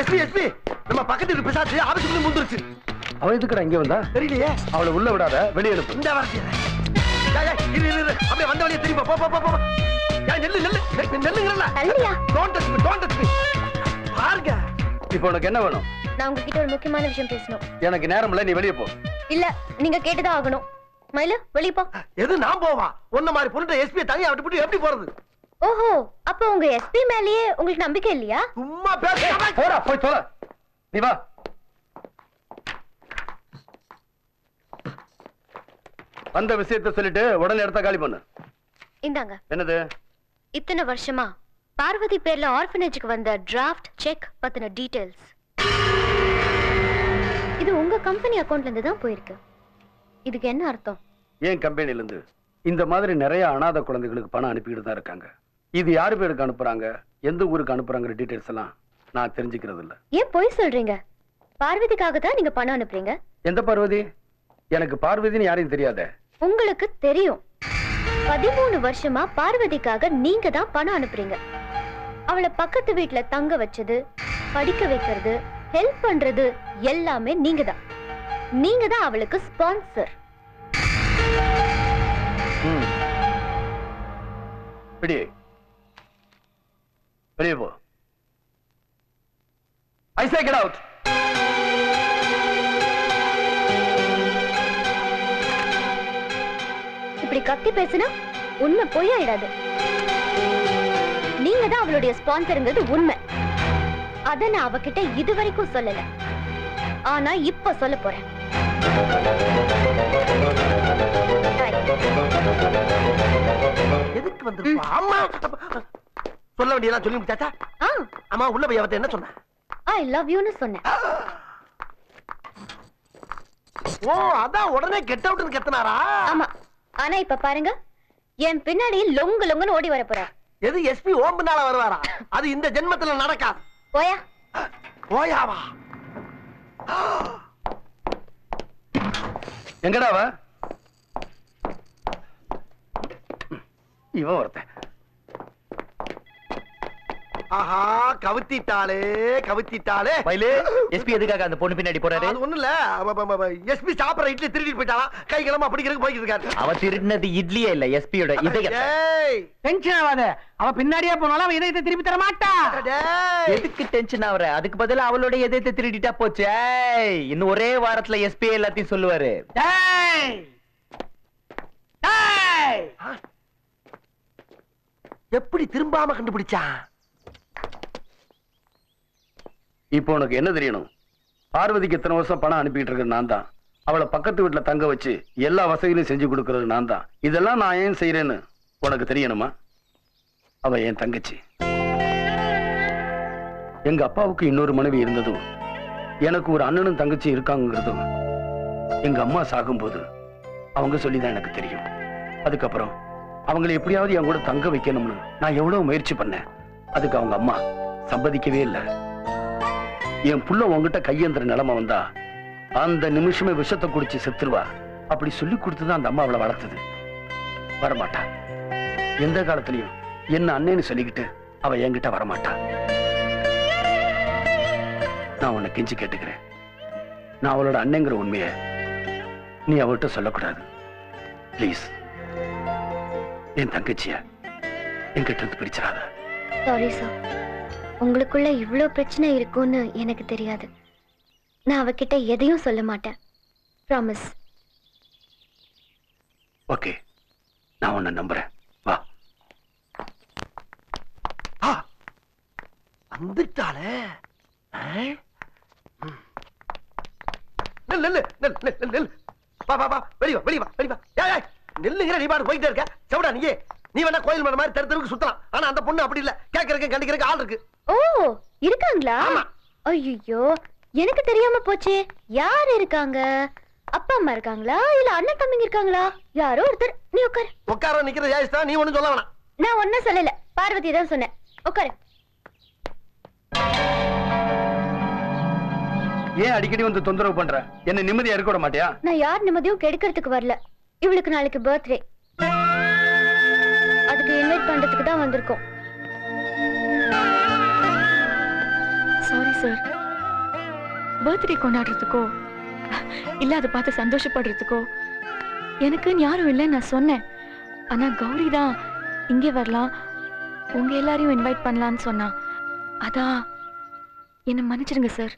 SP SP நம்ம பக்கத்து பிசாசு ஆபீஸ்க்குள்ள முந்துருச்சு. அவ எதுக்குடா இங்க வந்தா தெரியலையே. அவளை உள்ள விடாத, வெளியே அனுப்பு. இந்த வரட்டியா இரு அப்படியே வந்த வழியே திரும்ப போ போ போ போ. நெல்லுங்கறல அல்லையா டோன்ட் டச் மீ பாருங்க. இப்போ உனக்கு என்ன வேணும்? நான் உங்ககிட்ட ஒரு முக்கியமான விஷயம் பேசணும். எனக்கு நேரம் இல்ல, நீ வெளியே போ. இல்ல நீங்க கேட்டுதான் ஆகணும். மயிலு வெளிய போ. எது நான் போவா? ஒன்ன மாதிரி பொண்ணுட்ட எஸ்பி தனியா விட்டு எப்படி போறது? ஓஹோ, அப்ப உங்க எஸ்பி மேலயே உங்களுக்கு நம்பிக்கை இல்லையா? சும்மா பேசாம போடா, போய் தொலை. நீ வா. வந்த விஷயத்தை சொல்லிட்டு உடனே இடத்த காலி பண்ணு. இந்தாங்க. என்னது? இத்தனை வருஷமா பார்வதி பேர்ல ஆர்ஃபனேஜுக்கு வந்த டிராஃப்ட் செக் பத்தின டீடைல்ஸ். இது உங்க கம்பெனி அக்கவுண்ட்ல இருந்து தான் போயிருக்கு. இதுக்கு என்ன அர்த்தம்? ஏன் கம்பெனில இருந்து இந்த மாதிரி நிறைய அனாதை குழந்தைகளுக்கு பணம் அனுப்பிட்டு தான் இருக்காங்க. இது யாரு பேருக்கு அனுப்புறாங்க, எந்த ஊருக்கு அனுப்புறாங்கிற டீடைல்ஸ் எல்லாம் நான் தெரிஞ்சுக்கிறது இல்ல. ஏன் பொய் சொல்றீங்க? பார்வதிக்காக தான் நீங்க பணம் அனுப்புறீங்க. எந்த பார்வதி? எனக்கு பார்வதின்னு யாரையும் தெரியாதே. உங்களுக்கு தெரியும். 13 வருஷமா பார்வதிக்காக நீங்க தான் பணம் அனுப்புறீங்க. அவளை பக்கத்து வீட்டுல தங்க வச்சது, படிக்க வைக்கிறது, ஹெல்ப் பண்றது எல்லாமே நீங்க தான். நீங்க தான் அவளுக்கு ஸ்பான்சர். வெளியே போ. I say get out. இப்படி கத்தி பேசினா உண்மை பொய்யாயிடாது. நீங்க தான் அவளுடைய ஸ்பான்சருங்கிறது உண்மை. அத நான் அவகிட்ட இதுவரைக்கும் சொல்லல. ஆனா இப்ப சொல்ல போறேன். எதுக்கு வந்திருப்பா? அம்மா சொல்ல வேண்டியதெல்லாம் சொல்லி முடிச்சாச்சா? அம்மா உள்ள போய் அவட்ட என்ன சொன்ன? ஐ லவ் யூன்னு சொன்னேன். ஓ, அதான் உடனே கெட் அவுட்னு கத்துனாரா? ஆமா. ஆனா இப்ப பாருங்க, என் பின்னாடி லொங்கு லொங்குன்னு ஓடி வர போறா. எது எஸ்பி ஓம்புனால வருவாரா? அது இந்த ஜென்மத்துல நடக்காது. போயா போயாவா? எங்கடா அவ? இவன் ஒருத்தன். ஆஹா, கவுத்திட்டாளே கவுத்திட்டாளே. மயிலு, எஸ்பி எதுக்காக அந்த பொண்ணு பின்னாடி போறாரு? அது ஒண்ணு இல்ல, எஸ்பி சாப்பிடுற இட்லி திருடிட்டு போயிட்டாளா, கை கிளம்ப அப்படிங்கிறதுக்கு போயிட்டு இருக்காரு. அவ திருடினது இட்லியே இல்ல, எஸ்பியோட இதயம். ஏய், டென்ஷன் ஆகாத. அவ பின்னாடியே போனாலும் அவ இதயத்தை திருப்பி தர மாட்டா. டேய், எதுக்கு டென்ஷன் ஆவற? அதுக்கு பதிலா அவளோட இதயத்தை திருடிட்டா போச்சு. ஏய், இன்னும் ஒரே வாரத்துல எஸ்பி எல்லாத்தையும் சொல்லுவாரு. டேய் டேய், எப்படி திரும்பாம கண்டுபிடிச்சா? இப்போ உனக்கு என்ன தெரியணும்? பார்வதிக்கு இத்தனை வருஷம் பணம் அனுப்பிட்டு இருக்கிறது நான் தான். அவளை பக்கத்து வீட்டுல தங்க வச்சு எல்லா வசதிகளையும் செஞ்சு கொடுக்கறது நான் தான். இதெல்லாம் நான் ஏன் செய்யறேன்னு உனக்கு தெரியணுமா? அவ என் தங்கச்சி. எங்க அப்பாவுக்கு இன்னொரு மனைவி இருந்ததும், எனக்கு ஒரு அண்ணனும் தங்கச்சி இருக்காங்கிறதும் எங்க அம்மா சாகும்போது அவங்க சொல்லிதான் எனக்கு தெரியும். அதுக்கப்புறம் அவங்களை எப்படியாவது என் கூட தங்க வைக்கணும்னு நான் எவ்வளவு முயற்சி பண்ணேன். அதுக்கு அவங்க அம்மா சம்மதிக்கவே இல்லை. என் புள்ள உங்ககிட்ட கையேந்திர நிலைமை வந்தா அந்த நிமிஷமே விஷத்தை குடிச்சு செத்துருவா அப்படி சொல்லி கொடுத்துதான் அந்த அம்மா அவளை வளர்த்தது. வரமாட்டா. எந்த காலத்திலையும் என்ன அண்ணேன்னு சொல்லிக்கிட்டு அவ என்கிட்ட வரமாட்டா. நான் உன்னை கெஞ்சி கேட்டுக்கிறேன். நான் அவளோட அண்ணங்கிற உண்மையை நீ அவள்கிட்ட சொல்லக்கூடாது. பிளீஸ், என் தங்கச்சிய என்கிட்ட இருந்து பிரிச்சிடாத. சாரி சார், உங்களுக்குள்ள இவ்ளோ பிரச்சனை இருக்கும்னு எனக்கு தெரியாது. நான் அவகிட்ட எதையும் சொல்ல மாட்டேன். ப்ராமிஸ். ஓகே, நான் உன்னை நம்புறேன். வா. வந்துட்டாளே. நெல்லுங்கிற நீ பாட்டு போயிட்டே இருக்க. செவடா நீ வேணா கோயில் மன மாதிரி தெருவுக்கு சுத்தலாம். ஆனா அந்த பொண்ணு அப்படி இல்ல. கேட்கறதுக்கு கண்டிக்கிறதுக்கு ஆள் இருக்கு. ஓ, இருக்காங்களா? ஐயோ, எனக்கு தெரியாம போச்சே. யார் இருக்காங்க? அப்பா அம்மா இருக்காங்களா, இல்ல அண்ணன் தம்பிங்க இருக்காங்களா? யாரோ ஒருத்தர். நீ உட்காரு. உட்கார நிக்கிற ஜாயிஸ் தான். நீ ஒண்ணும் சொல்ல வேணாம். நான் ஒன்னும் சொல்லல, பார்வதி தான் சொன்னேன். உட்காரு. ஏன் அடிக்கடி வந்து தொந்தரவு பண்ற? என்ன நிம்மதியா இருக்க விட மாட்டியா? நான் யார் நிம்மதியும் கெடுக்கிறதுக்கு வரல. இவளுக்கு நாளைக்கு பர்த்டே. அதுக்கு இன்வைட் பண்றதுக்கு தான் வந்திருக்கோம். Sorry sir. பர்த்டே கொண்டாடுறதுக்கோ இல்ல அதை பார்த்து சந்தோஷப்படுறதுக்கோ எனக்கு யாரும் இல்லைன்னு நான் சொன்னேன். ஆனா கௌரி தான் இங்கே வரலாம், உங்க எல்லாரையும் இன்வைட் பண்ணலான்னு சொன்னா. அதான் என்ன மன்னிச்சிடுங்க சார்.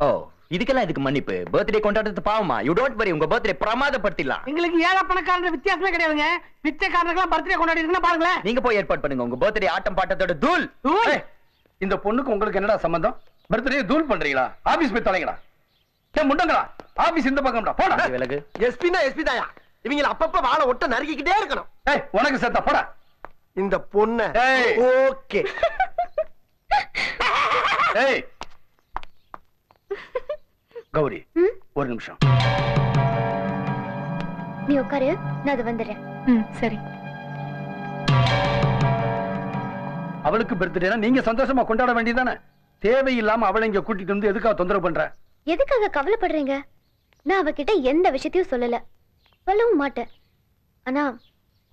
ஓ, இதுக்கெல்லாம் இதுக்கு மன்னிப்பு? பர்த்டே கொண்டாடுறது பாவமா? யூ டோன்ட் வரி, உங்க பர்த்டே பிரமாதப்படுத்திடலாம். எங்களுக்கு ஏழை பணக்காரன்ற வித்தியாசமே கிடையாதுங்க. பிச்சைக்காரனுக்குலாம் பர்த்டே கொண்டாடி இருக்குன்னா பாருங்களேன். நீங்க போய் ஏற்பாடு பண்ணுங்க உங்க பர்த்டே ஆட்டம் பாட்டத்தோட தூள். ஏய், இந்த பொண்ணுக்கு உங்களுக்கு என்னடா சம்பந்தம்? பர்த்டே தூள் பண்றீங்களா? ஆபீஸ் போய் தொலைங்கடா. முண்டங்களா, ஆபீஸ் இந்த பக்கம்டா, போடா. விலகு. எஸ்பினா எஸ்பி தாயா, இவங்கள அப்பப்ப வாழை ஒட்ட நறுக்கிக்கிட்டே இருக்கணும். ஏய், உனக்கு செத்த போடா. இந்த பொண்ணு ஏய். ஓகே. ஏய் கௌரி, ஒரு நிமிஷம். நீ உட்காரு, நான் அது வந்துடுறேன். சரி. அவளுக்கு பர்த்டேனா நீங்க சந்தோஷமா கொண்டாட வேண்டியதானே? தேவையில்லாம அவளை இங்க கூட்டிட்டு வந்து எதுக்காக தொந்தரவு பண்ற? எதுக்காக கவலைப்படுறீங்க? நான் அவகிட்ட எந்த விஷயத்தையும் சொல்லல, சொல்லவும் மாட்டேன். ஆனா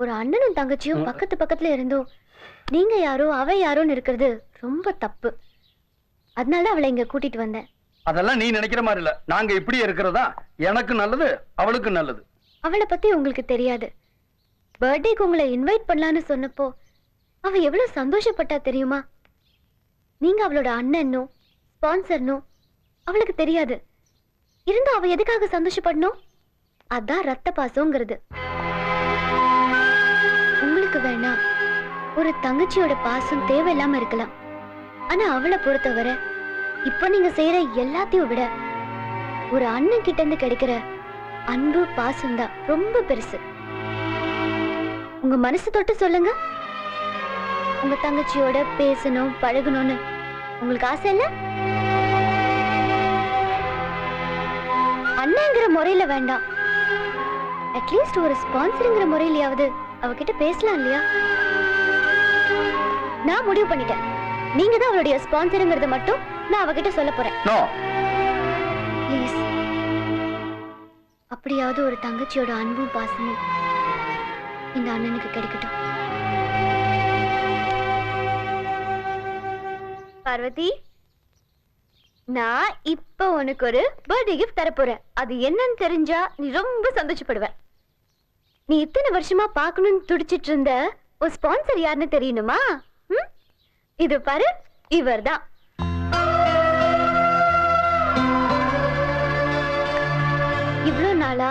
ஒரு அண்ணனும் தங்கச்சியும் பக்கத்து பக்கத்துல இருந்தும் நீங்க யாரோ அவ யாரோன்னு இருக்கிறது ரொம்ப தப்பு. அதனால அவளை இங்க கூட்டிட்டு வந்தேன். அதெல்லாம் நீ நினைக்கிற மாதிரி இல்ல. நாங்க இப்படியே இருக்கிறதா எனக்கு நல்லது, அவளுக்கு நல்லது. அவளை பத்தி உங்களுக்கு தெரியாது. பர்த்டேக்கு உங்களை இன்வைட் பண்ணலான்னு சொன்னப்போ அவ எவ்வளவு சந்தோஷப்பட்டா தெரியுமா? நீங்க அவளோட அண்ணனும் ஸ்பான்சர்னும் அவளுக்கு தெரியாது. இருந்தா அவ எதுக்காக சந்தோஷப்படணும்? அதான் ரத்த பாசம்ங்கிறது. உங்களுக்கு வேணா ஒரு தங்கச்சியோட பாசம் தேவையில்லாம இருக்கலாம். ஆனா அவளை பொறுத்தவரை இப்ப நீங்க செய்யற எல்லாத்தையும் விட ஒரு அண்ணன் கிட்ட இருந்து கிடைக்கிற அன்பு பாசம் தான் ரொம்ப பெருசு. உங்க மனசு தொட்டு சொல்லுங்க, உங்க தங்கச்சியோட பேசணும் பழகணும்னு உங்களுக்கு ஆசை இல்ல? அண்ணங்கிற முறையில வேண்டாம், அட்லீஸ்ட் ஒரு ஸ்பான்சருங்கிற முறையிலயாவது அவகிட்ட பேசலாம் இல்லையா? நான் முடிவு பண்ணிட்டேன், நீங்க தான் அவளுடைய ஸ்பான்சருங்கிறத மட்டும் நான் அவகிட்ட சொல்ல போறேன். நோ ப்ளீஸ், அப்படியாவது ஒரு தங்கச்சியோட அன்பும் பாசமும் இந்த அண்ணனுக்கு கிடைக்கட்டும். பார்வதி, நான் இப்ப உனக்கு ஒரு பர்த்டே கிஃப்ட் தரப்போறேன். அது என்னன்னு தெரிஞ்சா நீ ரொம்ப சந்தோஷப்படுவ. நீ இத்தனை வருஷமா பார்க்கணும்னு துடிச்சிட்டு இருந்த ஒரு ஸ்பான்சர் யாருன்னு தெரியணுமா? இது பாரு, இவர்தான். இவ்வளவு நாளா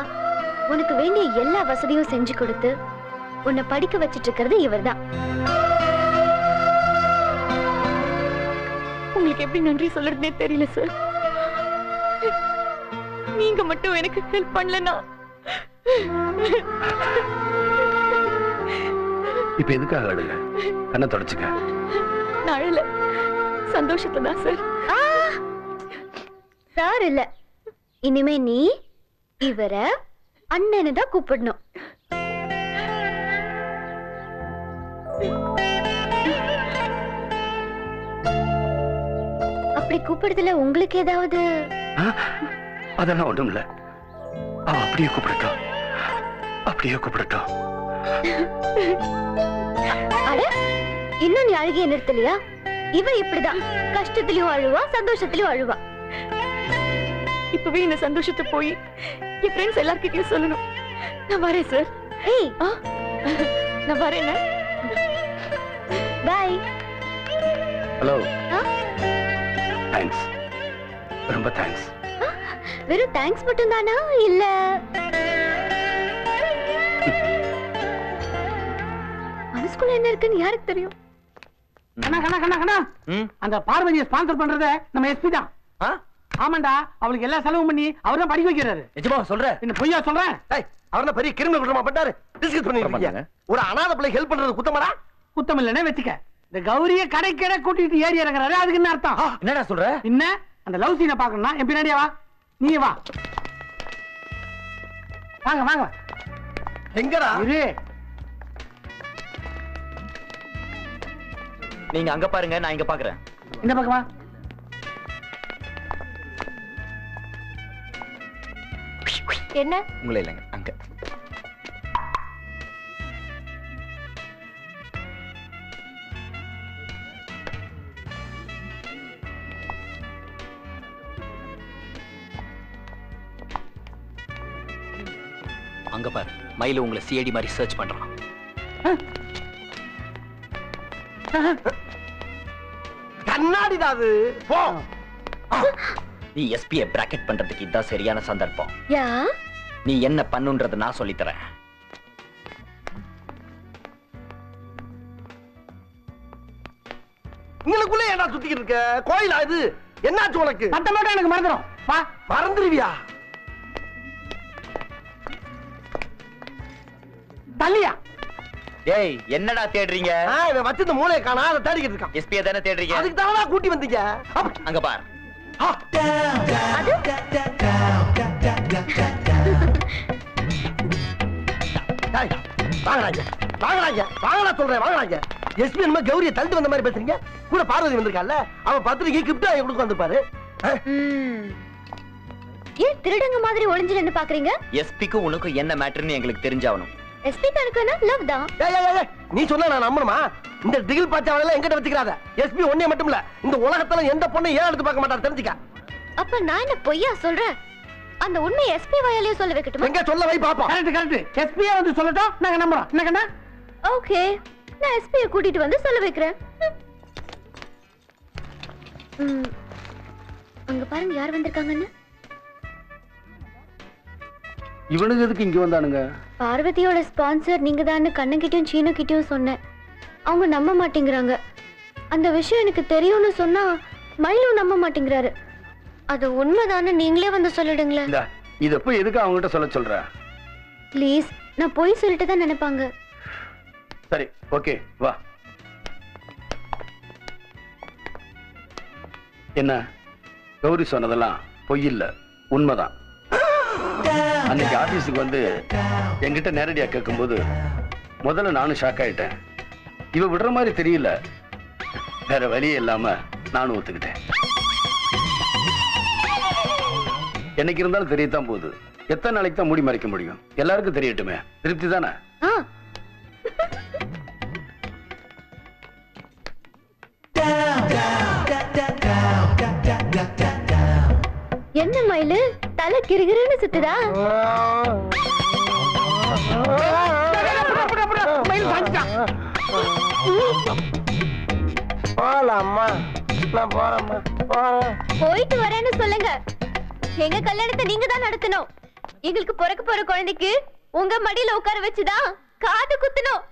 உனக்கு வேண்டிய எல்லா வசதியும் செஞ்சு கொடுத்து உன்னை படிக்க வச்சிட்டு இருக்கிறது இவர்தான். உங்களுக்கு எப்படி நன்றி சொல்றதுனே தெரியல சார். நீங்க மட்டும் எனக்கு ஹெல்ப் பண்ணலனா இப்ப எதுக்காக அழுக? கண்ணை தொடச்சுக்க. நான் அழல, சந்தோஷத்துல தான் சார். சார் இல்ல, இனிமே நீ இவரை அண்ணனு தான் கூப்பிடணும். அப்படி கூப்பிடுறதுல உங்களுக்கு ஏதாவது? அதெல்லாம் ஒண்ணும் இல்ல. அவ அப்படியே கூப்பிடட்டும், அப்படியே கூப்பிடட்டும். அட, இன்னும் நீ அழுகிய நிறுத்தலையா? இவ இப்படிதான், கஷ்டத்திலயும் அழுவா சந்தோஷத்திலயும் அழுவா. இப்பவே இந்த சந்தோஷத்தை போய் என் ஃப்ரெண்ட்ஸ் எல்லார்கிட்டயும் சொல்லணும். நான் வரேன் சார். ஏய், நான் வரேன். பை. ஹலோ, தேங்க்ஸ், ரொம்ப தேங்க்ஸ். வெறும் தேங்க்ஸ் மட்டும் தானா இல்ல மனசுக்குள்ள என்ன இருக்குன்னு யாருக்கு தெரியும்? கண்ணா கண்ணா கண்ணா கண்ணா, அந்த பார்வதியை ஸ்பான்சர் பண்றத நம்ம எஸ்பி தான். ஆமாண்டா, அவளுக்கு எல்லா செலவும் பண்ணி அவர்தான் படிக்க வைக்கிறாரு. நிஜமா சொல்ற? என்ன பொய்யா சொல்றேன்? அவர் பெரிய கிரிமினல் குற்றமா பண்ணாரு. டிஸ்கஸ் பண்ணிருக்கீங்க. ஒரு அனாதை பிள்ளை ஹெல்ப் பண்றது குத்தமாடா? குத்தம் இல்லனே வெச்சுக்க. இந்த கௌரிய கடைக்கடை கூட்டிட்டு ஏறி இறங்குறாரு, அதுக்கு என்ன அர்த்தம்? என்னடா சொல்ற? என்ன அந்த லவ் சீனை பார்க்கணும்னா என் பின்னாடியே வா. நீ வா, வாங்க வாங்க. எங்கடா இரு, நீங்க அங்க பாருங்க, நான் இங்க பாக்குறேன். இந்த பக்கம் வா. என்ன? உங்களே இல்லைங்க, அங்க. அங்க பாரு, மயில உங்களை சிஐடி மாதிரி சர்ச் பண்றான். கண்ணாடிடா அது. போ. நீ எஸ்பியை பிராக்கெட் பண்றதுக்கு இதான் சரியான சந்தர்ப்பம். யா நீ என்ன பண்ணுன்றத நான் சொல்லித்தரேன். உங்களுக்குள்ள ஏன்டா சுத்திக்கிட்டு இருக்க? கோயிலா இது? என்னாச்சு உனக்கு? பட்ட மட்டும் எனக்கு மறந்துடும். வா மறந்துருவியா? தள்ளியா? ஏய், என்னடா தேடுறீங்க? இவன் வச்சு இந்த மூளையை காணா, அதை தேடிக்கிட்டு இருக்கான். எஸ்பியை தானே தேடுறீங்க? அதுக்கு தானடா கூட்டி வந்தீங்க. அங்க பார். வாங்கடா சொல்றேன், வாங்கடாங்க. எஸ்பி என்ன கௌரிய தள்ளிட்டு வந்த மாதிரி பேசுறீங்க? கூட பார்வதி வந்திருக்கால, அவன் பத்திரிக்கை கிப்ட் வாங்கி கொடுக்க வந்திருப்பாரு. ஏன் திருடங்க மாதிரி ஒளிஞ்சு நின்னு பாக்குறீங்க? எஸ்பிக்கும் உனக்கும் என்ன மேட்டர்னு எங்களுக்கு தெரிஞ்சாவணும். எஸ்பி கணக்குனா லவ் தான். நீ சொன்னா நான் நம்பணுமா? இந்த திகில் பாச்சாவெல்லாம் எங்கிட்ட வச்சுக்கிறாத. எஸ்பி ஒன்னே மட்டும் இல்ல, இந்த உலகத்துல எந்த பொண்ணை ஏன் எடுத்து பார்க்க மாட்டாரு, தெரிஞ்சுக்க. அப்ப நான் என்ன பொய்யா சொல்றேன்? அந்த உண்மை எஸ்பி வாயாலேயே சொல்ல வைக்கட்டுமா? எங்க சொல்ல வை பாப்போம். Correct correct. எஸ்பியே வந்து சொல்லட்டும், நாங்க நம்புறோம். என்ன கண்ணா? ஓகே, நான் எஸ்பியை கூட்டிட்டு வந்து சொல்ல வைக்கிறேன். அங்க பாருங்க யார் வந்திருக்காங்கன்னு. இவனுக்கு எதுக்கு இங்க வந்தானுங்க? பார்வதியோட ஸ்பான்சர் நீங்க தான் கண்ணங்கிட்டயும் சீனு கிட்டயும் சொன்னேன். அவங்க நம்ப மாட்டேங்கிறாங்க. அந்த விஷயம் எனக்கு தெரியும்னு சொன்னா மயிலும் நம்ப மாட்டேங்கிறாரு. அது உண்மைதானே நீங்களே வந்து சொல்லிடுங்களேன். இத போய் எதுக்கு அவங்ககிட்ட சொல்ல சொல்ற? ப்ளீஸ், நான் போய் சொல்லிட்டு தான் நினைப்பாங்க. சரி, ஓகே, வா. என்ன கௌரி சொன்னதெல்லாம் பொய் இல்ல, உண்மைதான். அன்னைக்கு ஆபீஸுக்கு வந்து என்கிட்ட நேரடியா கேட்கும்போது முதல்ல நானும் ஷாக் ஆயிட்டேன். இவ விடுற மாதிரி தெரியல. வேற வழியே இல்லாம நானும் ஒத்துக்கிட்டேன். என்னைக்கு இருந்தாலும் தெரியத்தான் போகுது. எத்தனை நாளைக்கு தான் மூடி மறைக்க முடியும்? எல்லாருக்கும் தெரியட்டுமே. திருப்தி தானே? என்ன மயிலு தலை கிறுகிறுன்னு சுத்துதா? போலாமா? நான் போறேம்மா, போறேன். போயிட்டு வரேன்னு சொல்லுங்க. எங்க கல்யாணத்தை நீங்க தான் நடத்தணும். எங்களுக்கு பிறக்க போற குழந்தைக்கு உங்க மடியில உட்கார வச்சுதான் காது குத்தணும்.